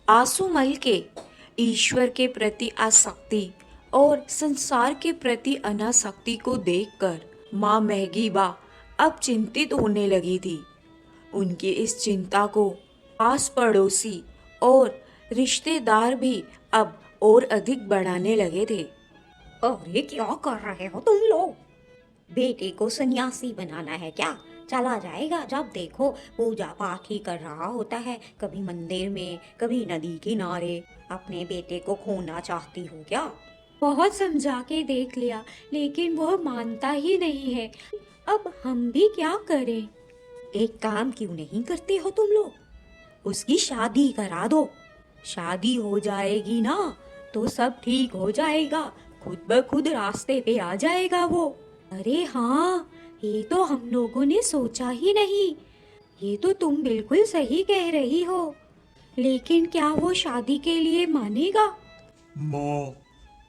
आसुमल के ईश्वर के प्रति आसक्ति और संसार के प्रति अनासक्ति को देखकर माँ महगीबा अब चिंतित होने लगी थी। उनकी इस चिंता को आस पड़ोसी और रिश्तेदार भी अब और अधिक बढ़ाने लगे थे। अरे क्या कर रहे हो तुम लोग? बेटे को सन्यासी बनाना है क्या? चला जाएगा, जब देखो पूजा पाठ ही कर रहा होता है, कभी मंदिर में कभी नदी किनारे। अपने बेटे को खोना चाहती हो क्या? बहुत समझा के देख लिया लेकिन वह मानता ही नहीं है। अब हम भी क्या करें? एक काम क्यों नहीं करते हो तुम लोग? उसकी शादी करा दो। शादी हो जाएगी ना तो सब ठीक हो जाएगा, खुद ब खुद रास्ते पे आ जाएगा वो। अरे हाँ, ये तो हम लोगों ने सोचा ही नहीं। ये तो तुम बिल्कुल सही कह रही हो, लेकिन क्या वो शादी के लिए मानेगा? माँ,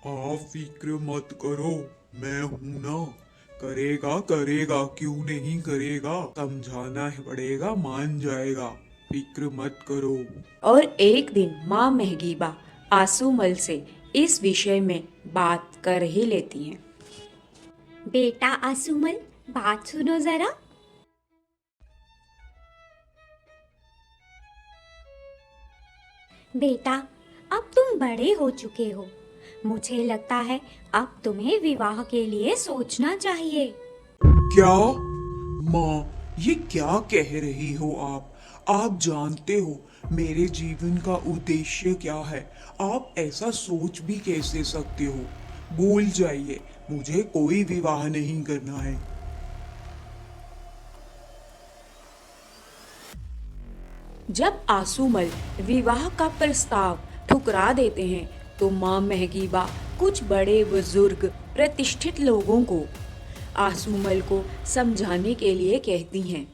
आप फिक्र मत करो, मैं हूं ना। करेगा करेगा, क्यों नहीं करेगा। समझाना पड़ेगा, मान जाएगा, फिक्र मत करो। और एक दिन माँ महगीबा आसुमल से इस विषय में बात कर ही लेती हैं। बेटा आसुमल, बात सुनो जरा। बेटा, अब तुम बड़े हो चुके हो। मुझे लगता है अब तुम्हें विवाह के लिए सोचना चाहिए। क्या? माँ, ये क्या कह रही हो आप? आप जानते हो मेरे जीवन का उद्देश्य क्या है। आप ऐसा सोच भी कैसे सकते हो? भूल जाइए, मुझे कोई विवाह नहीं करना है। जब आसुमल विवाह का प्रस्ताव ठुकरा देते हैं तो माँ महगीबा कुछ बड़े बुजुर्ग प्रतिष्ठित लोगों को आसुमल को समझाने के लिए कहती हैं।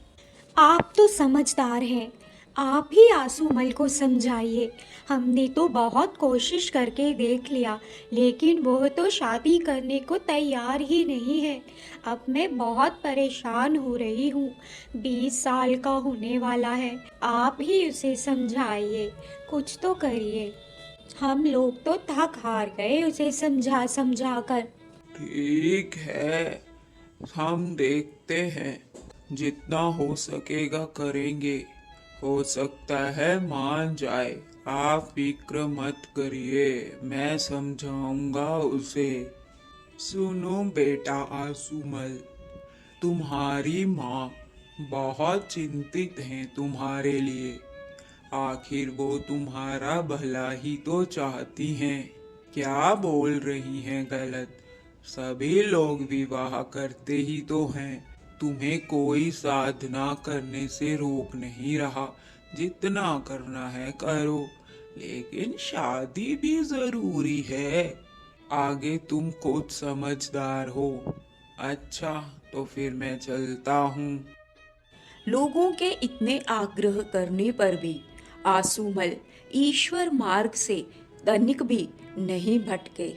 आप तो समझदार हैं, आप ही आसुमल को समझाइए। हमने तो बहुत कोशिश करके देख लिया लेकिन वो तो शादी करने को तैयार ही नहीं है। अब मैं बहुत परेशान हो रही हूँ। 20 साल का होने वाला है, आप ही उसे समझाइए, कुछ तो करिए। हम लोग तो थक हार गए उसे समझा समझा कर। ठीक है, हम देखते हैं, जितना हो सकेगा करेंगे। हो सकता है मान जाए। आप फिक्र मत करिए, मैं समझाऊंगा उसे। सुनो बेटा आसुमल, तुम्हारी माँ बहुत चिंतित हैं तुम्हारे लिए। आखिर वो तुम्हारा भला ही तो चाहती हैं। क्या बोल रही हैं गलत? सभी लोग विवाह करते ही तो हैं। तुम्हें कोई साधना करने से रोक नहीं रहा। जितना करना है करो, लेकिन शादी भी जरूरी है। आगे तुम खुद समझदार हो। अच्छा, तो फिर मैं चलता हूँ। लोगों के इतने आग्रह करने पर भी आसुमल ईश्वर मार्ग से तनिक भी नहीं भटके,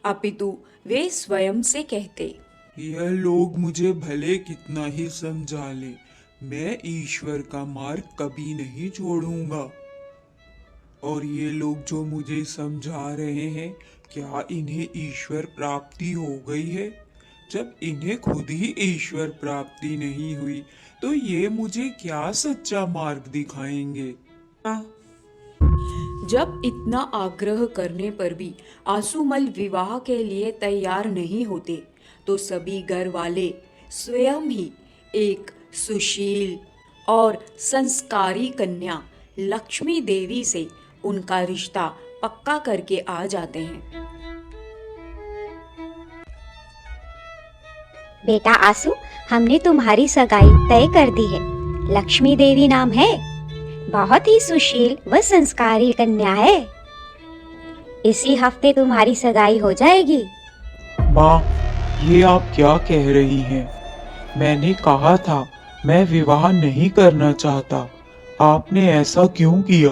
अपितु वे स्वयं से कहते, यह लोग मुझे भले कितना ही समझा ले, मैं ईश्वर का मार्ग कभी नहीं छोड़ूंगा। और ये लोग जो मुझे समझा रहे हैं, क्या इन्हें ईश्वर प्राप्ति हो गई है? जब इन्हें खुद ही ईश्वर प्राप्ति नहीं हुई तो ये मुझे क्या सच्चा मार्ग दिखाएंगे? जब इतना आग्रह करने पर भी आसुमल विवाह के लिए तैयार नहीं होते तो सभी घर वाले स्वयं ही एक सुशील और संस्कारी कन्या लक्ष्मी देवी से उनका रिश्ता पक्का करके आ जाते हैं। बेटा आसू, हमने तुम्हारी सगाई तय कर दी है। लक्ष्मी देवी नाम है, बहुत ही सुशील व संस्कारी कन्या है। इसी हफ्ते तुम्हारी सगाई हो जाएगी। माँ, ये आप क्या कह रही हैं? मैंने कहा था मैं विवाह नहीं करना चाहता। आपने ऐसा क्यों किया?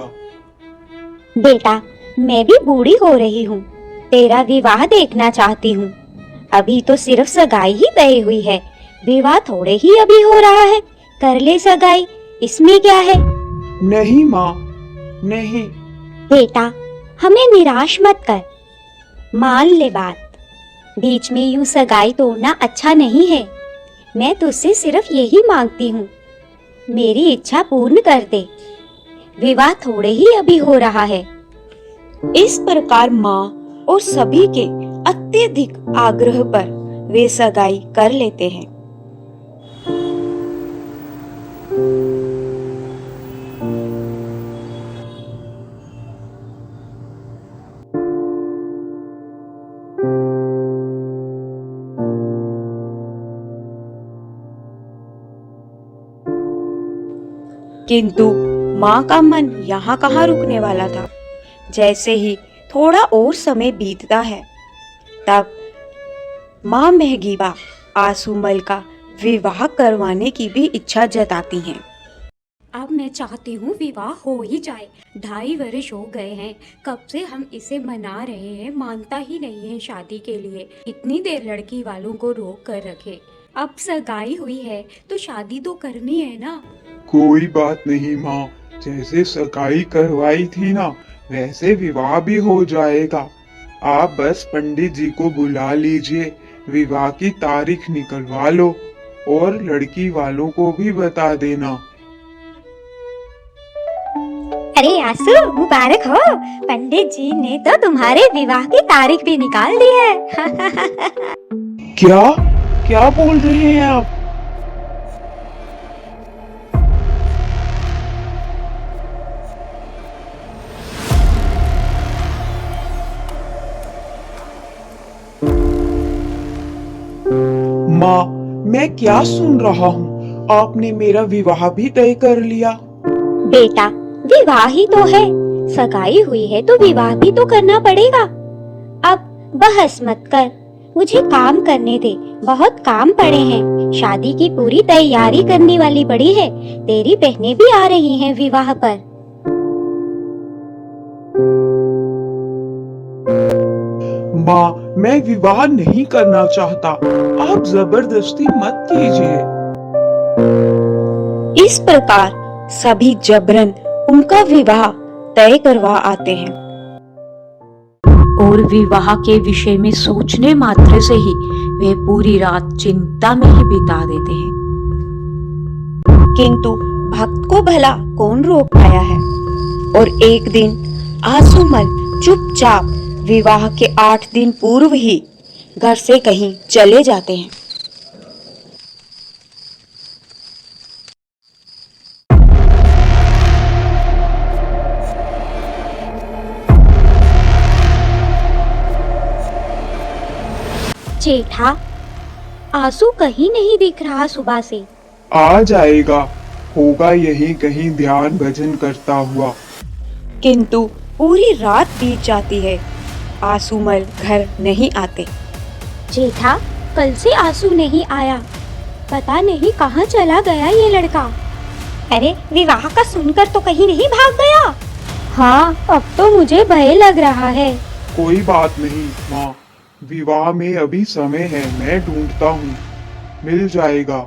बेटा, मैं भी बूढ़ी हो रही हूँ, तेरा विवाह देखना चाहती हूँ। अभी तो सिर्फ सगाई ही तय हुई है, विवाह थोड़े ही अभी हो रहा है। कर ले सगाई, इसमें क्या है। नहीं माँ, नहीं। बेटा, हमें निराश मत कर, मान ले बात। बीच में यूं सगाई तोड़ना अच्छा नहीं है। मैं तुझसे सिर्फ यही मांगती हूँ, मेरी इच्छा पूर्ण कर दे। विवाह थोड़े ही अभी हो रहा है। इस प्रकार माँ और सभी के अत्यधिक आग्रह पर वे सगाई कर लेते हैं। किंतु माँ का मन यहाँ कहाँ रुकने वाला था। जैसे ही थोड़ा और समय बीतता है, तब माँ महगीबा आसूमल का विवाह करवाने की भी इच्छा जताती हैं। अब मैं चाहती हूँ विवाह हो ही जाए। 2.5 वर्ष हो गए हैं, कब से हम इसे मना रहे हैं, मानता ही नहीं है शादी के लिए। इतनी देर लड़की वालों को रोक कर रखे। अब सगाई हुई है तो शादी तो करनी है ना। कोई बात नहीं माँ, जैसे सगाई करवाई थी ना, वैसे विवाह भी हो जाएगा। आप बस पंडित जी को बुला लीजिए, विवाह की तारीख निकलवा लो और लड़की वालों को भी बता देना। अरे आसू, मुबारक हो, पंडित जी ने तो तुम्हारे विवाह की तारीख भी निकाल दी है। क्या क्या बोल रहे हैं आप? माँ, मैं क्या सुन रहा हूँ? आपने मेरा विवाह भी तय कर लिया? बेटा, विवाह ही तो है, सगाई हुई है तो विवाह भी तो करना पड़ेगा। अब बहस मत कर, मुझे काम करने दे, बहुत काम पड़े हैं। शादी की पूरी तैयारी करने वाली पड़ी है। तेरी बहनें भी आ रही हैं विवाह पर। माँ, मैं विवाह नहीं करना चाहता, आप जबरदस्ती मत कीजिए। इस प्रकार सभी जबरन उनका विवाह तय करवा आते हैं और विवाह के विषय में सोचने मात्र से ही वे पूरी रात चिंता में ही बिता देते हैं। किंतु भक्त को भला कौन रोक पाया है। और एक दिन आसूमल चुपचाप विवाह के 8 दिन पूर्व ही घर से कहीं चले जाते हैं। जेठा, आंसू कहीं नहीं दिख रहा सुबह से। आ जाएगा, होगा यही कहीं ध्यान भजन करता हुआ। किंतु पूरी रात बीत जाती है, आसूमल घर नहीं आते। जेठा, कल से आंसू नहीं आया, पता नहीं कहाँ चला गया ये लड़का। अरे, विवाह का सुनकर तो कहीं नहीं भाग गया? हाँ, अब तो मुझे भय लग रहा है। कोई बात नहीं माँ, विवाह में अभी समय है, मैं ढूंढता हूँ, मिल जाएगा।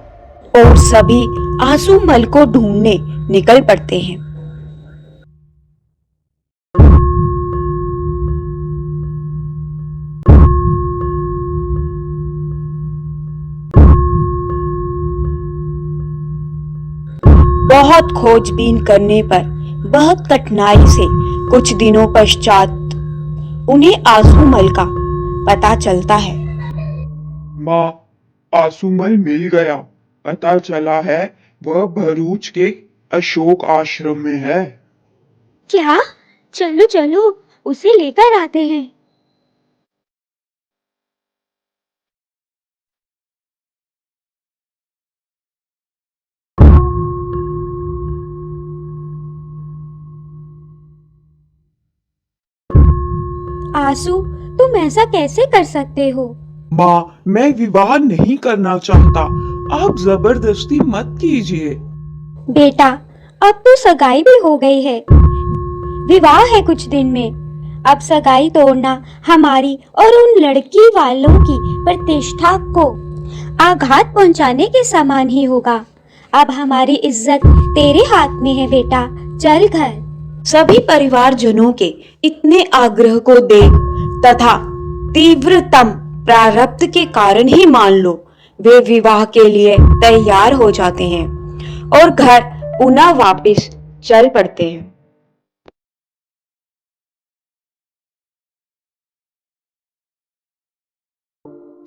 और सभी आसूमल को ढूंढने निकल पड़ते हैं। बहुत खोजबीन करने पर बहुत कठिनाई से कुछ दिनों पश्चात उन्हें आसूमल का पता चलता है। माँ, आसूमल मिल गया, पता चला है वह भरूच के अशोक आश्रम में है। क्या? चलो चलो, उसे लेकर आते हैं। आसू, तुम ऐसा कैसे कर सकते हो? माँ, मैं विवाह नहीं करना चाहता, आप जबरदस्ती मत कीजिए। बेटा, अब तो सगाई भी हो गई है, विवाह है कुछ दिन में। अब सगाई तोड़ना हमारी और उन लड़की वालों की प्रतिष्ठा को आघात पहुंचाने के समान ही होगा। अब हमारी इज्जत तेरे हाथ में है बेटा, चल घर। सभी परिवारजनों के इतने आग्रह को देख तथा तीव्रतम प्रारब्ध के कारण ही मान लो वे विवाह के लिए तैयार हो जाते हैं और घर पुनः वापस चल पड़ते हैं।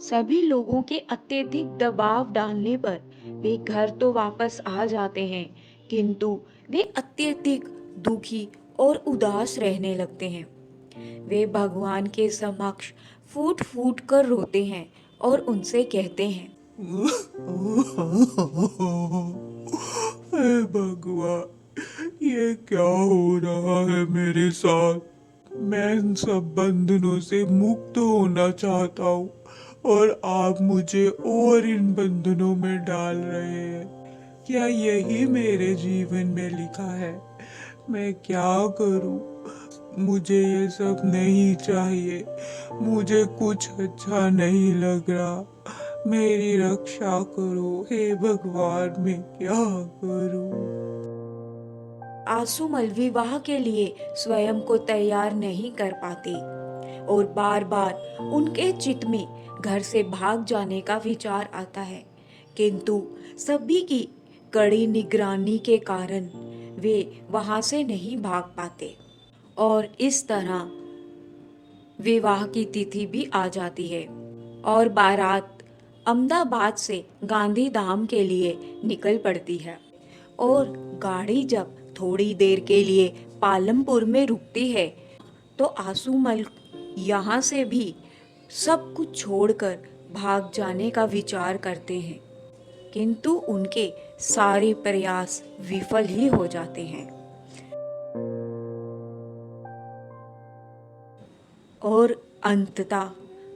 सभी लोगों के अत्यधिक दबाव डालने पर वे घर तो वापस आ जाते हैं, किंतु वे अत्यधिक दुखी और उदास रहने लगते हैं। वे भगवान के समक्ष फूट फूट कर रोते हैं और उनसे कहते हैं, हे भगवान, ये क्या हो रहा है मेरे साथ? मैं इन सब बंधनों से मुक्त होना चाहता हूँ और आप मुझे और इन बंधनों में डाल रहे हैं। क्या यही मेरे जीवन में लिखा है? मैं क्या करूं? मुझे ये सब नहीं चाहिए। मुझे कुछ अच्छा नहीं लग रहा। मेरी रक्षा करो हे भगवान, मैं क्या करूं? आसुमल विवाह के लिए स्वयं को तैयार नहीं कर पाते और बार बार उनके चित्त में घर से भाग जाने का विचार आता है, किंतु सभी की कड़ी निगरानी के कारण वे वहां से नहीं भाग पाते और इस तरह विवाह की तिथि भी आ जाती है और बारात अहमदाबाद से गांधीधाम के लिए निकल पड़ती है और गाड़ी जब थोड़ी देर के लिए पालमपुर में रुकती है तो आसूमल यहाँ से भी सब कुछ छोड़कर भाग जाने का विचार करते हैं, किंतु उनके सारे प्रयास विफल ही हो जाते हैं और अंततः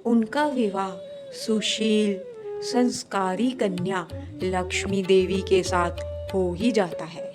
उनका विवाह सुशील संस्कारी कन्या लक्ष्मी देवी के साथ हो ही जाता है।